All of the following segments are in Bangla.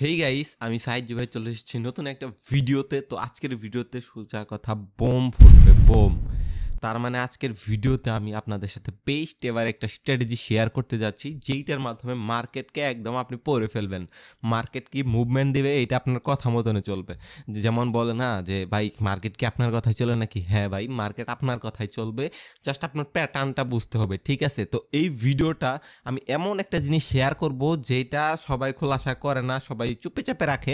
হেই গাইস, আমি সাইদ ভাই চলে এসেছি নতুন একটা ভিডিওতে। তো আজকের ভিডিওতে সোজা কথা বোম ফুটবে, বোম। তার মানে আজকের ভিডিওতে আমি আপনাদের সাথে বেস্ট এবার একটা স্ট্র্যাটেজি শেয়ার করতে যাচ্ছি, যেইটার মাধ্যমে মার্কেটকে একদম আপনি পড়ে ফেলবেন। মার্কেট কি মুভমেন্ট দেবে এটা আপনার কথা মতনে চলবে। যেমন বলে না যে ভাই মার্কেট কি আপনার কথাই চলে নাকি? হ্যাঁ ভাই, মার্কেট আপনার কথাই চলবে, জাস্ট আপনার প্যাটার্নটা বুঝতে হবে, ঠিক আছে? তো এই ভিডিওটা আমি এমন একটা জিনিস শেয়ার করব যেটা সবাই খোলাসা করে না, সবাই চুপে চাপে রাখে।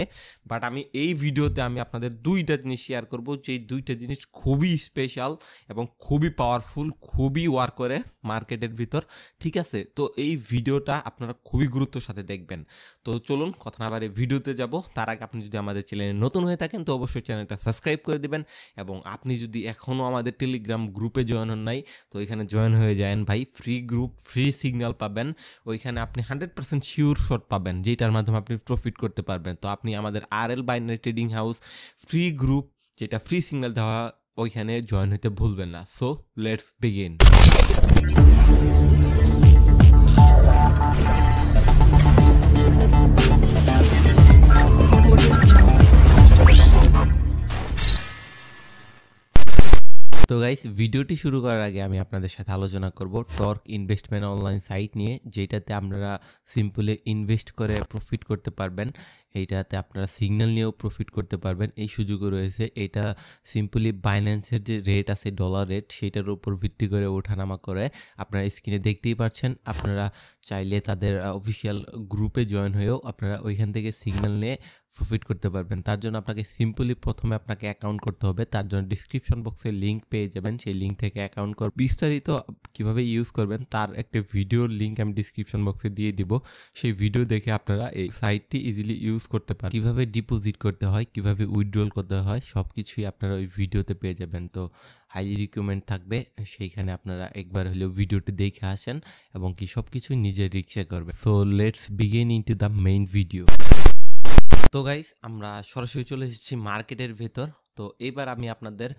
বাট আমি এই ভিডিওতে আমি আপনাদের দুইটা জিনিস শেয়ার করব, যেই দুইটা জিনিস খুবই স্পেশাল এবং খুবই পাওয়ারফুল, খুবই ওয়ার্ক করে মার্কেটের ভিতর, ঠিক আছে? তো এই ভিডিওটা আপনারা খুবই গুরুত্বের সাথে দেখবেন। তো চলুন কথা না বাড়িয়ে ভিডিওতে যাব। তার আগে আপনি যদি আমাদের চ্যানেলে নতুন হয়ে থাকেন তো অবশ্যই চ্যানেলটা সাবস্ক্রাইব করে দিবেন, এবং আপনি যদি এখনও আমাদের টেলিগ্রাম গ্রুপে জয়েন হন নাই তো এখানে জয়েন হয়ে যান ভাই। ফ্রি গ্রুপ, ফ্রি সিগন্যাল পাবেন ওইখানে, আপনি 100% শিওর শট পাবেন, যেটার মাধ্যমে আপনি প্রফিট করতে পারবেন। তো আপনি আমাদের RL binary trading house free group, যেটা ফ্রি সিগন্যাল দেওয়া, ওইখানে জয়েন হতে ভুলবেন না। So let's begin. তো গাইস, ভিডিওটি শুরু করার আগে আমি আপনাদের সাথে আলোচনা করব টর্ক ইনভেস্টমেন্ট অনলাইন সাইট নিয়ে, যেটাতে আপনারা সিম্পলি ইনভেস্ট করে প্রফিট করতে পারবেন। এইটাতে আপনারা সিগন্যাল নিয়েও প্রফিট করতে পারবেন, এই সুযোগও রয়েছে। এটা সিম্পলি বাইন্যান্সের যে রেট আছে, ডলার রেট, সেটার উপর ভিত্তি করে ওঠানামা করে। আপনারা স্ক্রিনে দেখতেই পাচ্ছেন। আপনারা চাইলে তাদের অফিসিয়াল গ্রুপে জয়েন হয়েও আপনারা ওইখান থেকে সিগন্যাল নিয়ে প্রফিট করতে পারবেন। তার জন্য আপনাকে সিম্পলি প্রথমে আপনাকে অ্যাকাউন্ট করতে হবে। তার জন্য ডিসক্রিপশন বক্সে লিঙ্ক পেয়ে যাবেন, সেই লিঙ্ক থেকে অ্যাকাউন্ট করে বিস্তারিত কিভাবে ইউজ করবেন তার একটা ভিডিওর লিঙ্ক আমি ডিসক্রিপশন বক্সে দিয়ে দিব। সেই ভিডিও দেখে আপনারা এই সাইটটি ইজিলি ইউজ করতে পারেন। কিভাবে ডিপোজিট করতে হয়, কিভাবে উইথড্রল করতে হয়, সব কিছুই আপনারা ওই ভিডিওতে পেয়ে যাবেন। তো হাইলি রিকমেন্ড থাকবে সেইখানে আপনারা একবার হলেও ভিডিওটি দেখে আসেন এবং কি সব কিছুই নিজের রিক্সে করবেন। So let's begin into the main video. তো গাইস, আমরা সরাসরি চলে এসেছি মার্কেটের ভেতর। তো এবার আমি আপনাদের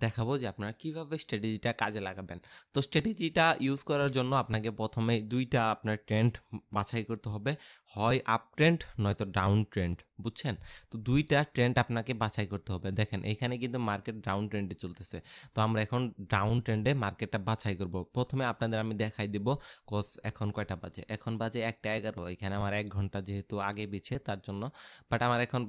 দেখাবো যে আপনারা কিভাবে স্ট্র্যাটেজিটা কাজে লাগাবেন। তো স্ট্র্যাটেজিটা ইউজ করার জন্য আপনাকে প্রথমে দুইটা আপনার ট্রেন্ড বাছাই করতে হবে, হয় আপ ট্রেন্ড নয়তো ডাউন ট্রেন্ড, বুঝছেন? তো দুইটা ট্রেন্ড আপনাকে বাছাই করতে হবে। দেখেন এখানে কিন্তু মার্কেট ডাউন ট্রেন্ডে চলতেছে, তো আমরা এখন ডাউন ট্রেন্ডে মার্কেটটা বাছাই করব। প্রথমে আপনাদের আমি দেখাই দেব কজ এখন কয়টা বাজে। এখন বাজে 1টা 11। এখানে আমার 1 ঘন্টা যেহেতু আগে বিছে তার জন্য, বাট আমার এখন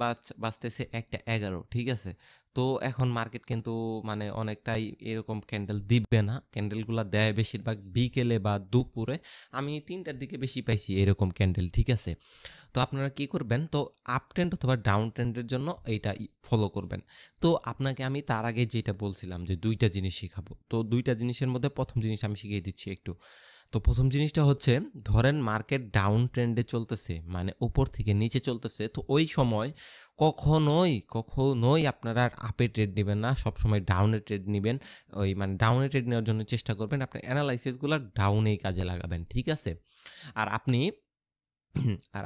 বাজতেছে 1টা 11, ঠিক আছে? তো এখন মার্কেট কিন্তু মানে অনেকটাই এরকম ক্যান্ডেল দিবে না, ক্যান্ডেলগুলো দেয় বেশিরভাগ বিকেলে বা দুপুরে। আমি 3টার দিকে বেশি পাইছি এরকম ক্যান্ডেল, ঠিক আছে? তো আপনারা কি করবেন, তো আপ ট্রেন্ড অথবা ডাউন ট্রেন্ডের জন্য এইটা ফলো করবেন। তো আপনাকে আমি তার আগে যেটা বলছিলাম যে দুইটা জিনিস শেখাবো, তো দুইটা জিনিসের মধ্যে প্রথম জিনিস আমি শিখিয়ে দিচ্ছি একটু। তো প্রথম জিনিসটা হচ্ছে, ধরেন মার্কেট ডাউন ট্রেন্ডে চলতেছে, মানে উপর থেকে নিচে চলতেছে, তো ওই সময় কখনোই আপনারা আপে ট্রেড নেবেন না, সবসময় ডাউনে ট্রেড নেবেন। ওই মানে ডাউনে ট্রেড নেওয়ার জন্য চেষ্টা করবেন, আপনার অ্যানালাইসিসগুলো ডাউনেই কাজে লাগাবেন, ঠিক আছে? আর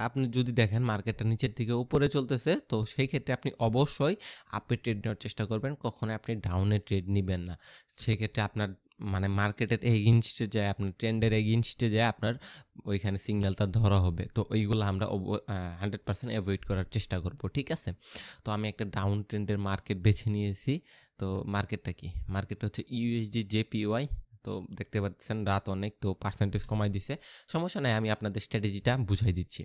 আপনি যদি দেখেন মার্কেটটা নিচের দিকে উপরে চলতেছে, তো সেই ক্ষেত্রে আপনি অবশ্যই আপে ট্রেড নেওয়ার চেষ্টা করবেন, কখনোই আপনি ডাউনে ট্রেড নেবেন না। সেক্ষেত্রে আপনার মানে মার্কেটের এগেইনস্টে যায়, আপনার ট্রেন্ডের এগেইনস্টে যায় আপনার ওইখানে সিগন্যালটা ধরা হবে। তো ওইগুলো আমরা 100% অ্যাভয়েড করার চেষ্টা করব, ঠিক আছে? তো আমি একটা ডাউন ট্রেন্ডের মার্কেট বেছে নিয়েছি। তো মার্কেটটা কি? মার্কেটটা হচ্ছে USDJPY। তো দেখতে পাচ্ছেন রাত অনেক, তো পার্সেন্টেজ কমাই দিছে, সমস্যা নাই, আমি আপনাদের স্ট্র্যাটেজিটা বুঝাই দিচ্ছি।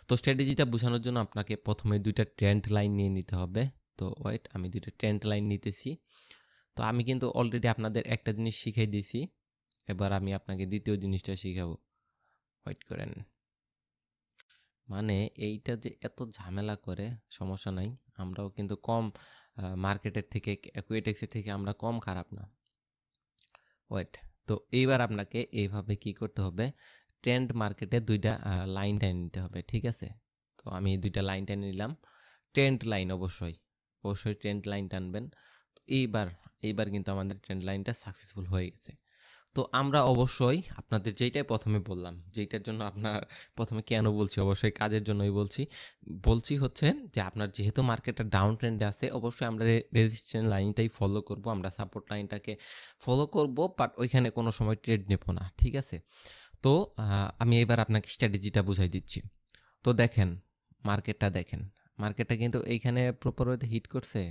তো স্ট্র্যাটেজিটা বোঝানোর জন্য আপনাকে প্রথমে দুইটা ট্রেন্ড লাইন নিয়ে নিতে হবে। তো ওয়েট, আমি দুইটা ট্রেন্ড লাইন নিতেছি। তো আমি কিন্তু অলরেডি আপনাদের একটা জিনিস শিখাই দিয়েছি, এবার আমি আপনাকে দ্বিতীয় জিনিসটা শিখাবো। ওয়েট করেন। মানে এইটা যে এত ঝামেলা করে, সমস্যা নাই, আমরাও কিন্তু কম মার্কেটের থেকে, কুয়েটেক্সের থেকে আমরা কম খারাপ না। ওয়েট, তো এইবার আপনাকে এইভাবে কি করতে হবে, ট্রেন্ড মার্কেটে দুইটা লাইন টেনে নিতে হবে, ঠিক আছে? তো আমি দুইটা লাইন টেনে নিলাম, ট্রেন্ড লাইন, অবশ্যই ট্রেন্ড লাইন টানবেন। এইবার কিন্তু আমাদের ট্রেন্ড লাইনটা সাকসেসফুল হয়ে গেছে। তো আমরা অবশ্যই আপনাদের যেইটাই প্রথমে বললাম, যেইটার জন্য আপনার প্রথমে কেন বলছি, অবশ্যই কাজের জন্যই বলছি হচ্ছে যে আপনার যেহেতু মার্কেটটা ডাউন ট্রেন্ডে আছে, অবশ্যই আমরা রেজিস্ট্যান্স লাইনটাই ফলো করব, আমরা সাপোর্ট লাইনটাকে ফলো করব, বাট ওইখানে কোনো সময় ট্রেড নেব না, ঠিক আছে? তো আমি এবার আপনাকে স্ট্র্যাটেজিটা বুঝাই দিচ্ছি। তো দেখেন মার্কেটটা দেখেন, মার্কেটটা কিন্তু এইখানে প্রপার ওয়েতে হিট করছে।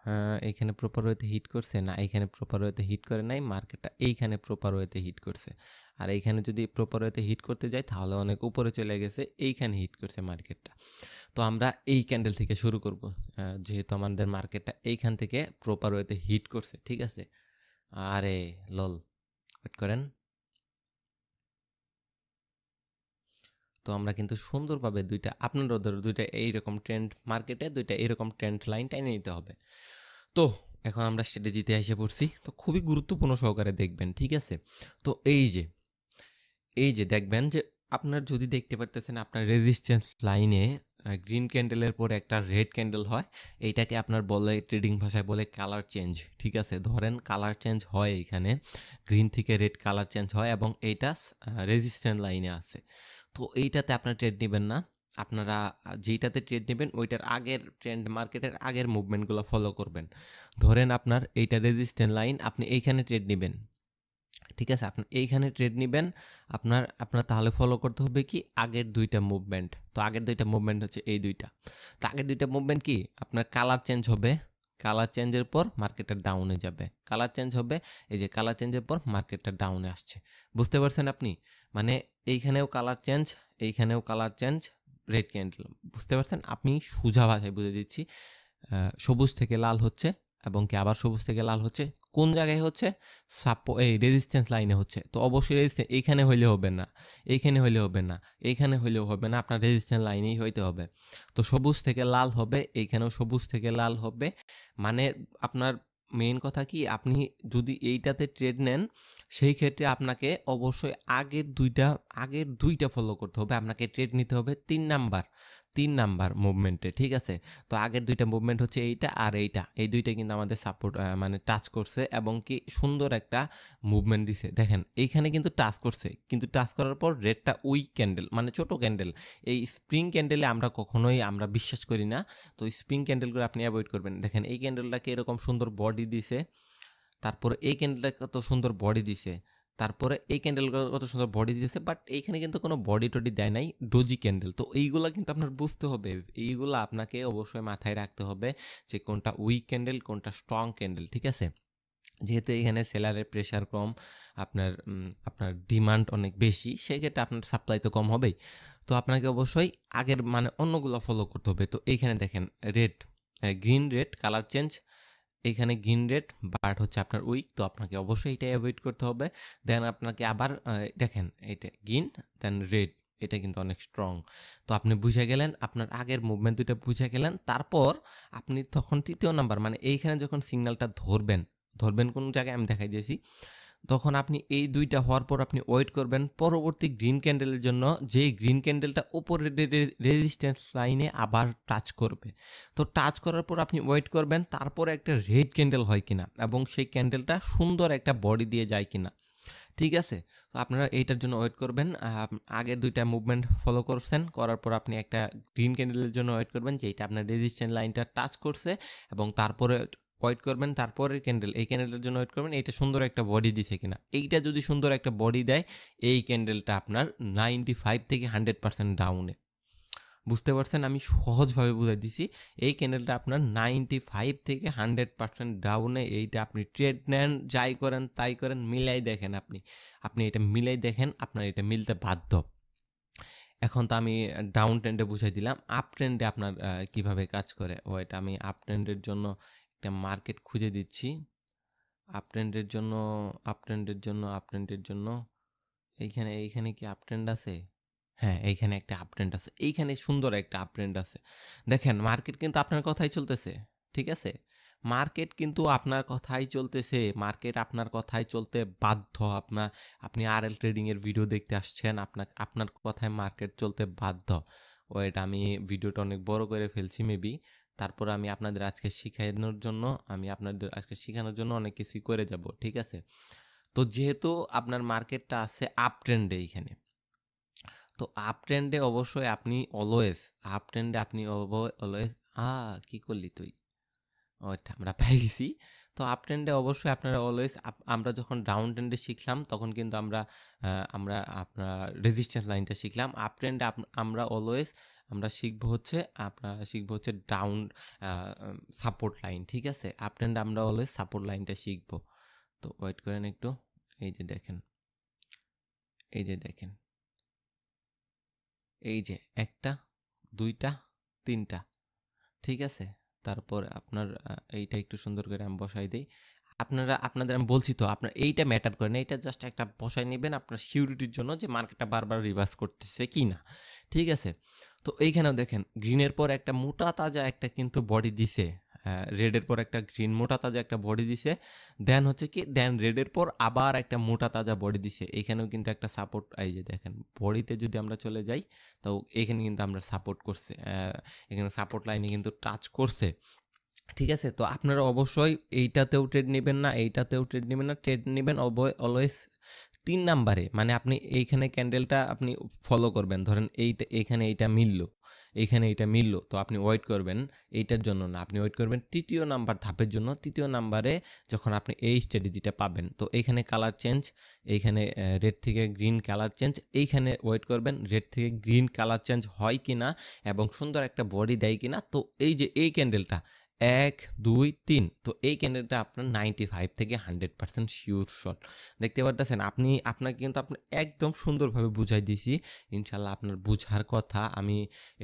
হ্যাঁ, এইখানে প্রপার ওয়েতে হিট করছে না, এইখানে প্রপার ওয়েতে হিট করে নাই, মার্কেটটা এইখানে প্রপার ওয়েতে হিট করছে। আর এইখানে যদি প্রপার ওয়েতে হিট করতে যাই তাহলে অনেক উপরে চলে গেছে, এইখানে হিট করছে মার্কেটটা। তো আমরা এই ক্যান্ডেল থেকে শুরু করব, যেহেতু আমাদের মার্কেটটা এইখান থেকে প্রপার ওয়েতে হিট করছে, ঠিক আছে। আরে লল, ওয়েট করেন। তো আমরা কিন্তু সুন্দরভাবে দুইটা, আপনারও ধরো দুইটা এইরকম ট্রেন্ড মার্কেটে দুইটা এইরকম ট্রেন্ড লাইন টাইনে নিতে হবে। তো এখন আমরা স্ট্র্যাটেজিতে এসে পড়ছি, তো খুবই গুরুত্বপূর্ণ সহকারে দেখবেন, ঠিক আছে। তো এই যে দেখবেন যে আপনার যদি দেখতে পারতেছেন আপনার রেজিস্ট্যান্স লাইনে গ্রিন ক্যান্ডেলের পরে একটা রেড ক্যান্ডেল হয়, এইটাকে আপনার বলে ট্রেডিং ভাষায় বলে কালার চেঞ্জ, ঠিক আছে। ধরেন কালার চেঞ্জ হয়, এখানে গ্রিন থেকে রেড কালার চেঞ্জ হয় এবং এইটা রেজিস্ট্যান্স লাইনে আছে। তো এইটাতে আপনার ট্রেড নেবেন না, আপনারা যেইটাতে ট্রেড নেবেন ওইটার আগের ট্রেন্ড মার্কেটের আগের মুভমেন্টগুলো ফলো করবেন। ধরেন আপনার এইটা রেজিস্ট্যান্স লাইন, আপনি এইখানে ট্রেড নেবেন, ঠিক আছে। আপনি এইখানে ট্রেড নেবেন, আপনার তাহলে ফলো করতে হবে কি আগের দুইটা মুভমেন্ট। তো আগের দুইটা মুভমেন্ট হচ্ছে এই দুইটা। তো আগের দুইটা মুভমেন্ট কি, আপনার কালার চেঞ্জ হবে, কালার চেঞ্জের পর মার্কেটটা ডাউনে যাবে, কালার চেঞ্জ হবে, এই যে কালার চেঞ্জের পর মার্কেটটা ডাউনে আসছে। বুঝতে পারছেন আপনি? মানে এইখানেও কালার চেঞ্জ, এইখানেও কালার চেঞ্জ, রেড ক্যান্ডেল। বুঝতে পারছেন? আপনি সোজা ভাষায় বুঝে দিচ্ছি, সবুজ থেকে লাল হচ্ছে এবং কি আবার সবুজ থেকে লাল হচ্ছে। কোন জায়গায় হচ্ছে? এই রেজিস্ট্যান্স লাইনে হচ্ছে। তো অবশ্যই রেজিস্ট্যান্স এইখানে হইলে হবে না, এইখানে হইলে হবে না, এইখানে হইলেও হবে না, আপনার রেজিস্ট্যান্স লাইনেই হইতে হবে। তো সবুজ থেকে লাল হবে, এইখানেও সবুজ থেকে লাল হবে। মানে আপনার মেইন কথা কি, আপনি যদি এইটাতে ট্রেড নেন সেই ক্ষেত্রে আপনাকে অবশ্যই আগের দুইটা ফলো করতে হবে, আপনাকে ট্রেড নিতে হবে তিন নাম্বার মুভমেন্টে, ঠিক আছে। তো আগের দুইটা মুভমেন্ট হচ্ছে এইটা আর এইটা, এই দুইটা কিন্তু আমাদের সাপোর্ট মানে টাচ করছে এবং কি সুন্দর একটা মুভমেন্ট দিছে। দেখেন এইখানে কিন্তু টাচ করছে, কিন্তু টাচ করার পর রেডটা উইক ক্যান্ডেল, মানে ছোট ক্যান্ডেল। এই স্প্রিং ক্যান্ডেলে আমরা কখনোই বিশ্বাস করি না, তো স্প্রিং ক্যান্ডেলগুলো আপনি অ্যাভয়েড করবেন। দেখেন এই ক্যান্ডেলটাকে এরকম সুন্দর বডি দিছে, তারপরে এই ক্যান্ডেলটা কত সুন্দর বডি দিছে, তারপরে এই ক্যান্ডেলগুলো কত সুন্দর বডি দিয়েছে, বাট এইখানে কিন্তু কোনো বডি টডি দেয় নাই, ডোজি ক্যান্ডেল। তো এইগুলা কিন্তু আপনার বুঝতে হবে, এইগুলো আপনাকে অবশ্যই মাথায় রাখতে হবে যে কোনটা উইক ক্যান্ডেল কোনটা স্ট্রং ক্যান্ডেল, ঠিক আছে। যেহেতু এখানে সেলারের প্রেশার কম, আপনার ডিমান্ড অনেক বেশি, সেক্ষেত্রে আপনার সাপ্লাই তো কম হবেই। তো আপনাকে অবশ্যই আগের মানে অন্যগুলো ফলো করতে হবে। তো এইখানে দেখেন গ্রিন রেড কালার চেঞ্জ, এইখানে গ্রিন রেড বাট হচ্ছে আপনার উইক, তো আপনাকে অবশ্যই এটা অ্যাভয়েড করতে হবে। দেন আপনাকে আবার দেখেন এইটা গ্রিন দেন রেড, এটা কিন্তু অনেক স্ট্রং। তো আপনি বুঝে গেলেন, আপনার আগের মুভমেন্ট দুইটা বুঝে গেলেন, তারপর আপনি তখন তৃতীয় নাম্বার মানে এইখানে যখন সিগন্যালটা ধরবেন কোন জায়গায় আমি দেখাই দিয়েছি, তখন আপনি এই দুইটা হওয়ার পর আপনি ওয়েট করবেন পরবর্তী গ্রিন ক্যান্ডেলের জন্য, যেই গ্রিন ক্যান্ডেলটা উপরের রেজিস্ট্যান্স লাইনে আবার টাচ করবে। তো টাচ করার পর আপনি ওয়েট করবেন তারপরে একটা রেড ক্যান্ডেল হয় কিনা এবং সেই ক্যান্ডেলটা সুন্দর একটা বডি দিয়ে যায় কিনা, ঠিক আছে। তো আপনারা এইটার জন্য ওয়েট করবেন। আগের দুইটা মুভমেন্ট ফলো করছেন, করার পর আপনি একটা গ্রিন ক্যান্ডেলের জন্য ওয়েট করবেন যেটা আপনার রেজিস্ট্যান্স লাইনটা টাচ করছে, এবং তারপরে ওয়েট করবেন তারপরের ক্যান্ডেল, এই ক্যান্ডেলের জন্য ওয়েট করবেন এইটা সুন্দর একটা বডি দিছে কিনা। এইটা যদি সুন্দর একটা বডি দেয়, এই ক্যান্ডেলটা আপনার 95 থেকে 100% ডাউনে। বুঝতে পারছেন? আমি সহজভাবে বুঝাই দিছি, এই ক্যান্ডেলটা আপনার 95 থেকে 100% ডাউনে। এইটা আপনি ট্রেড নেন, যাই করেন তাই করেন, মিলাই দেখেন, আপনি এটা মিলাই দেখেন, আপনার এটা মিলতে বাধ্য। এখন তো আমি ডাউন ট্রেন্ডে বুঝাই দিলাম, আপ ট্রেন্ডে আপনার কিভাবে কাজ করে। এটা আমি আপ ট্রেন্ডের জন্য একটা মার্কেট খুঁজে দিচ্ছি। আপ ট্রেন্ডের জন্য এইখানে কি আপ ট্রেন্ড আছে? হ্যাঁ, এইখানে একটা আপ ট্রেন্ড আছে, এইখানে সুন্দর একটা আপ ট্রেন্ড আছে। দেখেন মার্কেট কিন্তু আপনার কথাই চলতেছে, ঠিক আছে। মার্কেট কিন্তু আপনার কথাই চলতেছে, মার্কেট আপনার কথাই চলতে বাধ্য। আপনি আরএল ট্রেডিং এর ভিডিও দেখতে আসছেন, আপনার কথায় মার্কেট চলতে বাধ্য। এটা আমি ভিডিওটা অনেক বড় করে ফেলছি মেবি, তারপর আমি আপনাদের আজকে শেখানোর জন্য অনেক কিছুই করে যাব, ঠিক আছে। তো যেহেতু আপনার মার্কেটটা আছে আপ ট্রেন্ডে এইখানে, তো আপ ট্রেন্ডে অবশ্যই আপনি অলওয়েজ কি করলি তুই? ওইটা আমরা পেয়ে গেছি। তো আপ ট্রেন্ডে অবশ্যই আপনারা অলওয়েজ আমরা যখন ডাউন ট্রেন্ডে শিখলাম তখন কিন্তু আমরা আপনার রেজিস্ট্যান্স লাইনটা শিখলাম। আপ ট্রেন্ডে আমরা অলওয়েজ আমরা শিখবো হচ্ছে ডাউন সাপোর্ট লাইন, ঠিক আছে? আপ ট্রেন্ডে আমরা অলওয়েজ সাপোর্ট লাইনটা শিখবো। তো ওয়েট করেন একটু, এই যে দেখেন এই যে একটা, দুইটা, তিনটা, ঠিক আছে? তারপর আপনার এইটা একটু সুন্দর করে আমি বসাই দিই। আপনাদের আমি বলছি তো, আপনার এইটা ম্যাটার করে না, এইটা জাস্ট একটা বসাই নেবেন আপনার সিউরিটির জন্য যে মার্কেটটা বারবার রিভার্স করতেছে কি না, ঠিক আছে? তো এইখানেও দেখেন গ্রিনের পর একটা মোটা তাজা একটা কিন্তু বডি দিছে, রেডের পর একটা গ্রিন মোটা তাজা একটা বডি দিছে, দেন হচ্ছে কি দেন রেডের পর আবার একটা মোটা তাজা বডি দিছে। এখানেও কিন্তু একটা সাপোর্ট, এই যে দেখেন বডিতে যদি আমরা চলে যাই তো এখানে কিন্তু আমরা সাপোর্ট করছে, এখানে সাপোর্ট লাইনে কিন্তু টাচ করছে, ঠিক আছে? তো আপনারা অবশ্যই এইটাতেও ট্রেড নেবেন না, এইটাতেও ট্রেড নেবেন না, ট্রেড নেবেন অলওয়েজ 3 নাম্বারে। মানে আপনি এইখানে ক্যান্ডেলটা আপনি ফলো করবেন, ধরেন এইখানে এইটা মিললো, তো আপনি ওয়েট করবেন এইটার জন্য না, আপনি ওয়েট করবেন তৃতীয় নাম্বার ধাপের জন্য। তৃতীয় নাম্বারে যখন আপনি এই স্ট্র্যাটেজিটা পাবেন, তো এইখানে কালার চেঞ্জ, এইখানে রেড থেকে গ্রিন কালার চেঞ্জ, এইখানে ওয়েট করবেন রেড থেকে গ্রিন কালার চেঞ্জ হয় কিনা এবং সুন্দর একটা বডি দেয় কিনা। তো এই যে এই ক্যান্ডেলটা 1 2 3, তো এই ক্যান্ডেলটা আপনার 95 থেকে 100% শিওর শট দেখতে পারতেছেন। আপনাকে কিন্তু আপনি একদম সুন্দরভাবে বুঝাই দিয়েছি, ইনশাল্লাহ আপনার বুঝার কথা। আমি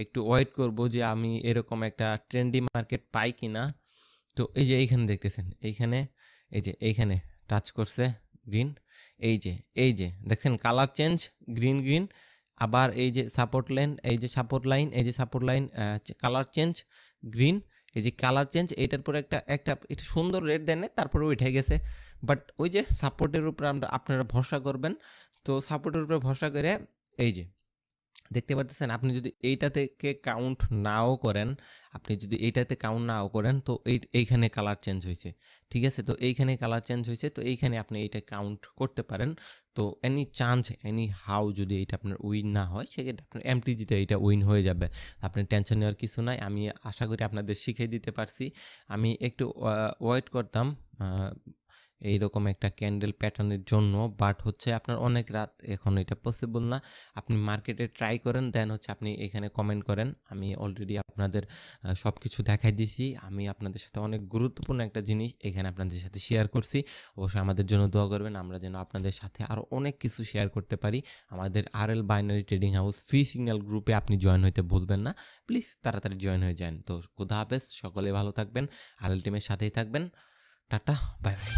একটু ওয়েট করব যে আমি এরকম একটা ট্রেন্ডি মার্কেট পাই কিনা। তো এই যে এইখানে দেখতেছেন, এইখানে টাচ করছে গ্রিন, এই যে দেখছেন কালার চেঞ্জ, গ্রিন, আবার এই যে support line, colour change green, এই যে কালার চেঞ্জ, এটার পর একটা এটা সুন্দর রেড দেন, তারপরে উঠে গেছে। বাট ওই যে সাপোর্টের উপর আপনারা ভরসা করবেন। তো সাপোর্টের উপরে ভরসা করে এই যে দেখতে পারতেছেন, আপনি যদি এইটা থেকে কাউন্ট নাও করেন, তো এইখানে কালার চেঞ্জ হয়েছে, ঠিক আছে? তো এইখানে কালার চেঞ্জ হয়েছে, তো এইখানে আপনি এইটা কাউন্ট করতে পারেন। তো এনি হাউ যদি এইটা আপনার উইন না হয়, সেক্ষেত্রে আপনার এমটিজিতে এইটা উইন হয়ে যাবে। আপনার টেনশন নেওয়ার কিছু নাই, আমি আশা করি আপনাদের শিখিয়ে দিতে পারছি। আমি একটু ওয়েট করতাম এইরকম একটা ক্যান্ডেল প্যাটার্নের জন্য, বাট হচ্ছে আপনার অনেক রাত, এখন এটা পসিবল না। আপনি মার্কেটে ট্রাই করেন, দেন হচ্ছে আপনি এখানে কমেন্ট করেন। আমি অলরেডি আপনাদের সব কিছু দেখাই দিয়েছি। আমি আপনাদের সাথে অনেক গুরুত্বপূর্ণ একটা জিনিস এখানে আপনাদের সাথে শেয়ার করছি। অবশ্যই আমাদের জন্য দোয়া করবেন, আমরা যেন আপনাদের সাথে আরও অনেক কিছু শেয়ার করতে পারি। আমাদের RL binary trading house free signal গ্রুপে আপনি জয়েন হইতে ভুলবেন না, প্লিজ তাড়াতাড়ি জয়েন হয়ে যান। তো খুদা হাফেজ, সকলে ভালো থাকবেন, RL টিমের সাথেই থাকবেন। Tata, bye bye.